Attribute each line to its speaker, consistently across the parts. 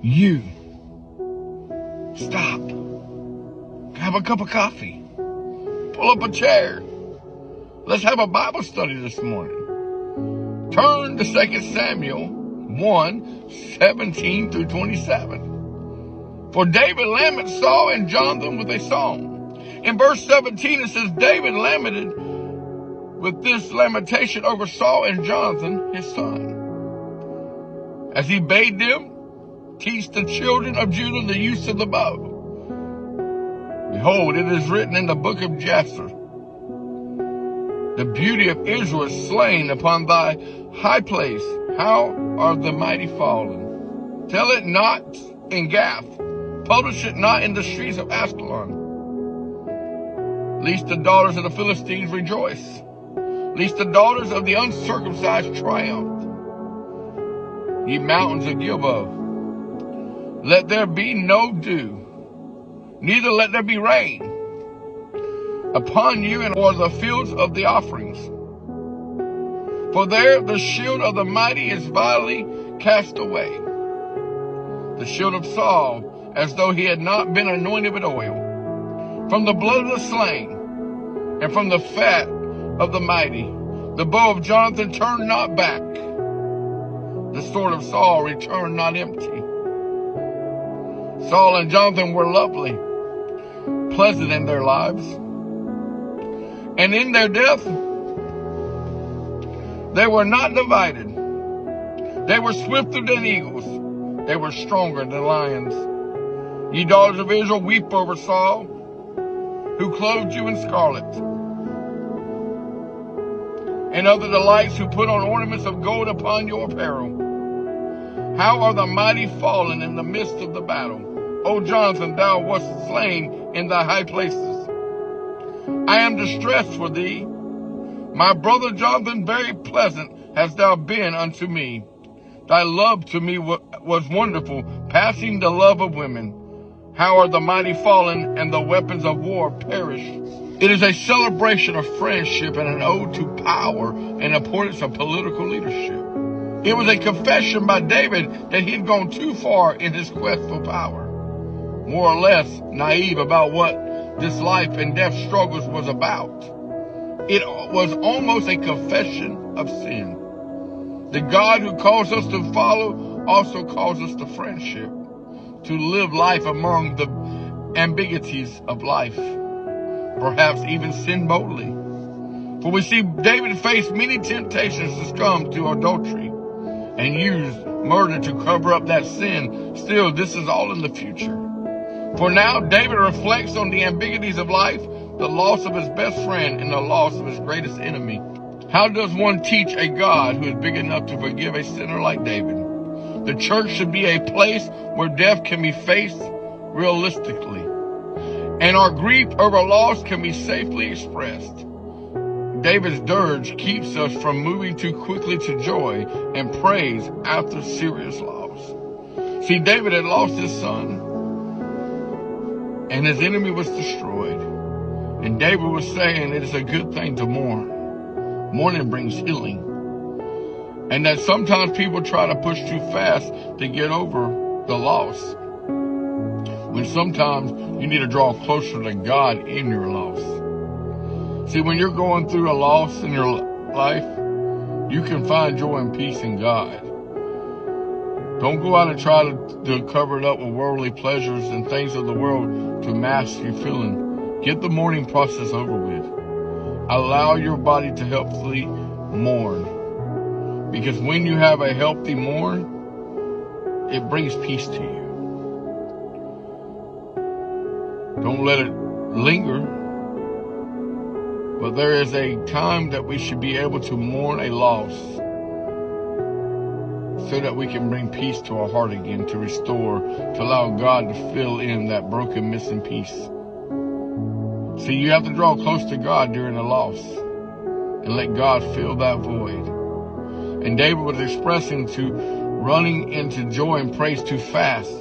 Speaker 1: You stop. Have a cup of coffee. Pull up a chair. Let's have a Bible study this morning. Turn to 2 Samuel 1:17 through 27. For David lamented Saul and Jonathan with a song. In verse 17 it says, David lamented with this lamentation over Saul and Jonathan, his son, as he bade them teach the children of Judah the use of the bow. Behold, it is written in the book of Jasher, the beauty of Israel is slain upon thy high place. How are the mighty fallen? Tell it not in Gath. Publish it not in the streets of Ascalon. Lest the daughters of the Philistines rejoice. Lest the daughters of the uncircumcised triumph. Ye mountains of Gilboa, let there be no dew, neither let there be rain upon you and o'er the fields of the offerings. For there the shield of the mighty is vilely cast away, the shield of Saul, as though he had not been anointed with oil. From the blood of the slain, and from the fat of the mighty, the bow of Jonathan turned not back, the sword of Saul returned not empty. Saul and Jonathan were lovely, pleasant in their lives, and in their death they were not divided. They were swifter than eagles. They were stronger than lions. Ye daughters of Israel, weep over Saul, who clothed you in scarlet, and other delights, who put on ornaments of gold upon your apparel. How are the mighty fallen in the midst of the battle? O Jonathan, thou wast slain in thy high places. I am distressed for thee. My brother Jonathan, very pleasant hast thou been unto me. Thy love to me was wonderful, passing the love of women. How are the mighty fallen, and the weapons of war perished? It is a celebration of friendship and an ode to power and importance of political leadership. It was a confession by David that he had gone too far in his quest for power, more or less naive about what this life and death struggles was about. It was almost a confession of sin. The God who calls us to follow also calls us to friendship, to live life among the ambiguities of life, perhaps even sin boldly. For we see David face many temptations to succumb to adultery and use murder to cover up that sin. Still, this is all in the future. For now, David reflects on the ambiguities of life, the loss of his best friend, and the loss of his greatest enemy. How does one teach a God who is big enough to forgive a sinner like David? The church should be a place where death can be faced realistically, and our grief over loss can be safely expressed. David's dirge keeps us from moving too quickly to joy and praise after serious loss. See, David had lost his son, and his enemy was destroyed. And David was saying it is a good thing to mourn. Mourning brings healing. And that sometimes people try to push too fast to get over the loss, when sometimes you need to draw closer to God in your loss. See, when you're going through a loss in your life, you can find joy and peace in God. Don't go out and try to cover it up with worldly pleasures and things of the world to mask your feeling. Get the mourning process over with. Allow your body to healthily mourn. Because when you have a healthy mourn, it brings peace to you. Don't let it linger. But there is a time that we should be able to mourn a loss, so that we can bring peace to our heart again, to restore, to allow God to fill in that broken, missing piece. See, you have to draw close to God during the loss and let God fill that void. And David was expressing to running into joy and praise too fast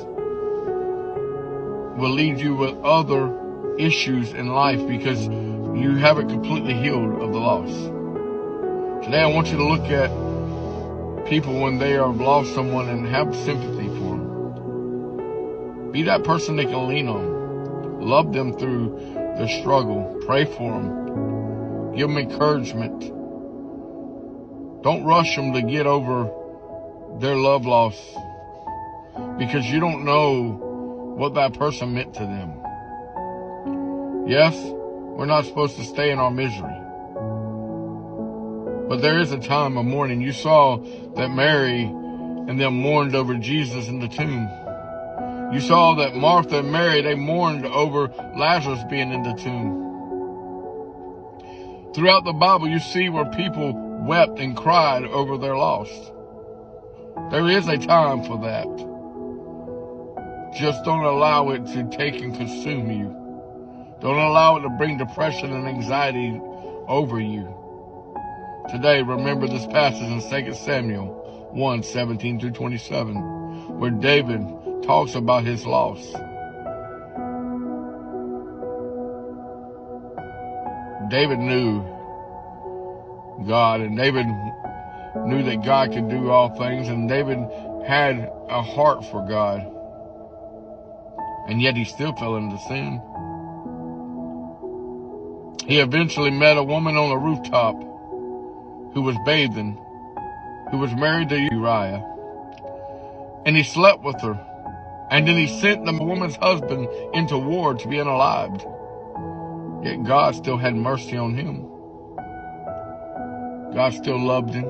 Speaker 1: will lead you with other issues in life, because you haven't completely healed of the loss. Today I want you to look at people when they have lost someone and have sympathy for them. Be that person they can lean on. Love them through their struggle. Pray for them. Give them encouragement. Don't rush them to get over their love loss, because you don't know what that person meant to them. Yes, we're not supposed to stay in our misery, but there is a time of mourning. You saw that Mary and them mourned over Jesus in the tomb. You saw that Martha and Mary, they mourned over Lazarus being in the tomb. Throughout the Bible, you see where people wept and cried over their loss. There is a time for that. Just don't allow it to take and consume you. Don't allow it to bring depression and anxiety over you. Today, remember this passage in 2 Samuel 1:17-27, where David talks about his loss. David knew God, and David knew that God could do all things, and David had a heart for God, and yet he still fell into sin. He eventually met a woman on a rooftop who was bathing, who was married to Uriah, and he slept with her, and then he sent the woman's husband into war to be unalived. Yet God still had mercy on him. God still loved him.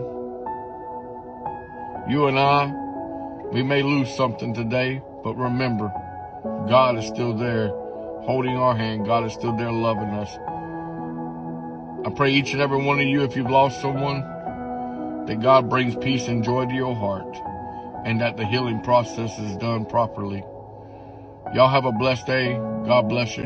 Speaker 1: You and I, we may lose something today, but remember, God is still there holding our hand. God is still there loving us. I pray each and every one of you, if you've lost someone, that God brings peace and joy to your heart, and that the healing process is done properly. Y'all have a blessed day. God bless you.